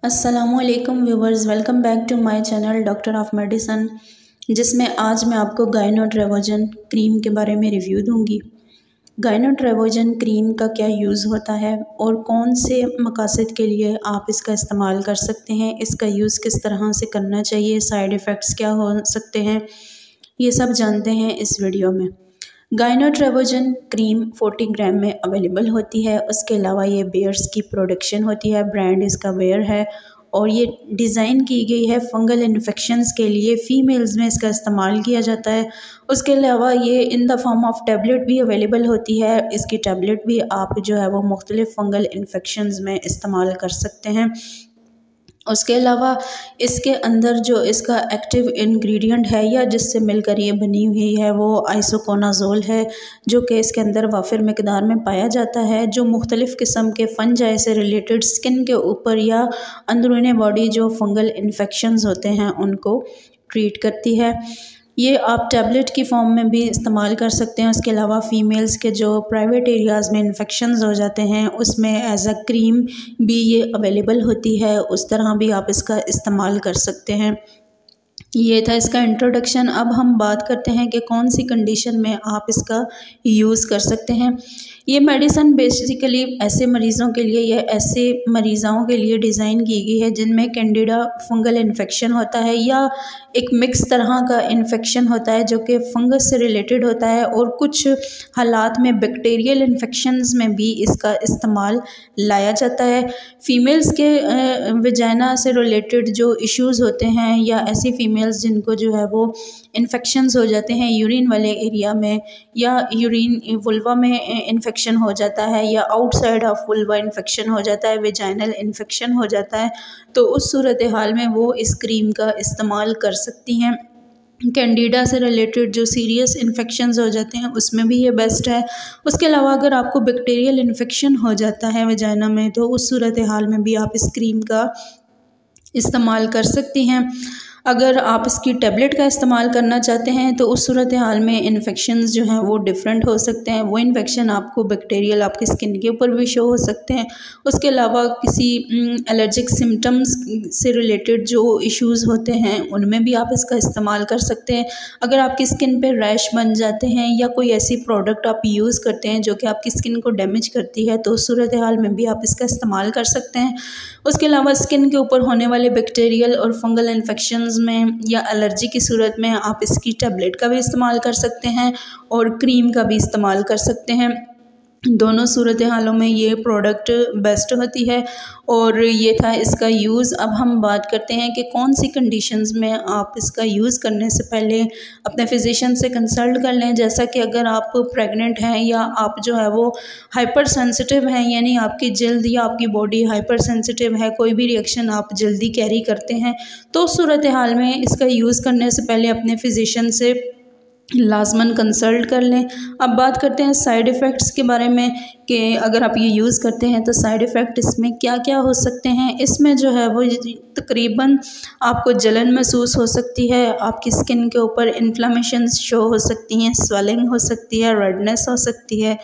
अस्सलामु अलैकुम viewers, welcome back to my channel doctor of medicine, जिसमें आज मैं आपको गायनोट्रेवोजन क्रीम के बारे में रिव्यू दूंगी। गायनोट्रेवोजन क्रीम का क्या यूज़ होता है और कौन से मकासद के लिए आप इसका इस्तेमाल कर सकते हैं, इसका यूज़ किस तरह से करना चाहिए, साइड इफ़ेक्ट्स क्या हो सकते हैं, ये सब जानते हैं इस वीडियो में। गायनोट्रेवोजन क्रीम 40 ग्राम में अवेलेबल होती है। उसके अलावा ये बेयर्स की प्रोडक्शन होती है, ब्रांड इसका बेयर है और ये डिज़ाइन की गई है फंगल इन्फेक्शंस के लिए। फ़ीमेल्स में इसका इस्तेमाल किया जाता है। उसके अलावा ये in the form of tablet भी अवेलेबल होती है। इसकी टैबलेट भी आप जो है वो मुख्तलिफ़ फंगल इन्फेक्शंस में इस्तेमाल कर सकते हैं। उसके अलावा इसके अंदर जो इसका एक्टिव इंग्रेडिएंट है या जिससे मिलकर ये बनी हुई है वो आइसोकोनाज़ोल है, जो कि इसके अंदर वाफिर मिकदार में पाया जाता है, जो मुख्तलिफ़ किस्म के फंजाई से रिलेटेड स्किन के ऊपर या अंदरूनी बॉडी जो फंगल इन्फेक्शंस होते हैं उनको ट्रीट करती है। ये आप टैबलेट की फॉर्म में भी इस्तेमाल कर सकते हैं। उसके अलावा फ़ीमेल्स के जो प्राइवेट एरियाज़ में इन्फेक्शंस हो जाते हैं उसमें एज अ क्रीम भी ये अवेलेबल होती है, उस तरह भी आप इसका इस्तेमाल कर सकते हैं। ये था इसका इंट्रोडक्शन। अब हम बात करते हैं कि कौन सी कंडीशन में आप इसका यूज़ कर सकते हैं। ये मेडिसिन बेसिकली ऐसे मरीज़ों के लिए या ऐसे मरीज़ों के लिए डिज़ाइन की गई है जिनमें कैंडिडा फंगल इन्फेक्शन होता है या एक मिक्स तरह का इन्फेक्शन होता है जो कि फंगस से रिलेटेड होता है, और कुछ हालात में बैक्टीरियल इन्फेक्शंस में भी इसका इस्तेमाल लाया जाता है। फ़ीमेल्स के वजाइना से रिलेटेड जो इश्यूज़ होते हैं या ऐसी फ़ीमेल्स जिनको जो है वो इन्फेक्शंस हो जाते हैं यूरिन वाले एरिया में या यूरिन वुल्वा में इन्फेक्शन हो जाता है या आउटसाइड ऑफ वुल्वा इन्फेक्शन हो जाता है, वेजाइनल इन्फेक्शन हो जाता है, तो उस सूरत हाल में वो इस क्रीम का इस्तेमाल कर सकती हैं। कैंडिडा से रिलेटेड जो सीरियस इन्फेक्शंस हो जाते हैं उसमें भी ये बेस्ट है। उसके अलावा अगर आपको बैक्टीरियल इन्फेक्शन हो जाता है वेजाइना में तो उस सूरत हाल में भी आप इस क्रीम का इस्तेमाल कर सकती हैं। अगर आप इसकी टैबलेट का इस्तेमाल करना चाहते हैं तो उस सूरत हाल में इन्फेक्शंस जो हैं वो डिफरेंट हो सकते हैं। वो इन्फेक्शन आपको बैक्टीरियल आपकी स्किन के ऊपर भी शो हो सकते हैं। उसके अलावा किसी एलर्जिक सिम्टम्स से रिलेटेड जो इश्यूज़ होते हैं उनमें भी आप इसका इस्तेमाल कर सकते हैं। अगर आपकी स्किन पे रैश बन जाते हैं या कोई ऐसी प्रोडक्ट आप यूज़ करते हैं जो कि आपकी स्किन को डैमेज करती है तो उस सूरत हाल में भी आप इसका इस्तेमाल कर सकते हैं। उसके अलावा स्किन के ऊपर होने वाले बैक्टीरियल और फंगल इन्फेक्शन में या एलर्जी की सूरत में आप इसकी टैबलेट का भी इस्तेमाल कर सकते हैं और क्रीम का भी इस्तेमाल कर सकते हैं। दोनों सूरत हालों में ये प्रोडक्ट बेस्ट होती है और ये था इसका यूज़। अब हम बात करते हैं कि कौन सी कंडीशंस में आप इसका यूज़ करने से पहले अपने फिजिशियन से कंसल्ट कर लें। जैसा कि अगर आप प्रेग्नेंट हैं या आप जो है वो हाइपर सेंसिटिव हैं, यानी आपकी जल्द या आपकी बॉडी हाइपर सेंसिटिव है, कोई भी रिएक्शन आप जल्दी कैरी करते हैं, तो सूरत हाल में इसका यूज़ करने से पहले अपने फिजिशियन से लाजमन कंसल्ट कर लें। अब बात करते हैं साइड इफ़ेक्ट्स के बारे में कि अगर आप ये यूज़ करते हैं तो साइड इफ़ेक्ट इसमें क्या क्या हो सकते हैं। इसमें जो है वो तकरीबन आपको जलन महसूस हो सकती है, आपकी स्किन के ऊपर इन्फ्लेमेशन शो हो सकती हैं, स्वेलिंग हो सकती है, रेडनेस हो सकती है।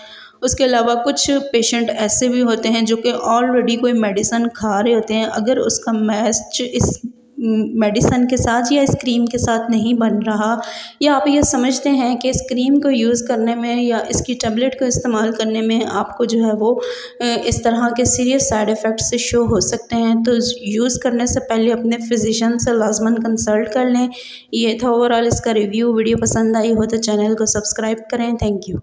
उसके अलावा कुछ पेशेंट ऐसे भी होते हैं जो कि ऑलरेडी कोई मेडिसिन खा रहे होते हैं, अगर उसका मैच इस मेडिसिन के साथ या इस क्रीम के साथ नहीं बन रहा, या आप ये समझते हैं कि इस क्रीम को यूज़ करने में या इसकी टैबलेट को इस्तेमाल करने में आपको जो है वो इस तरह के सीरियस साइड इफ़ेक्ट्स से शो हो सकते हैं, तो यूज़ करने से पहले अपने फिजिशियन से लाजमन कंसल्ट कर लें। ये था ओवरऑल इसका रिव्यू। वीडियो पसंद आई हो तो चैनल को सब्सक्राइब करें। Thank you.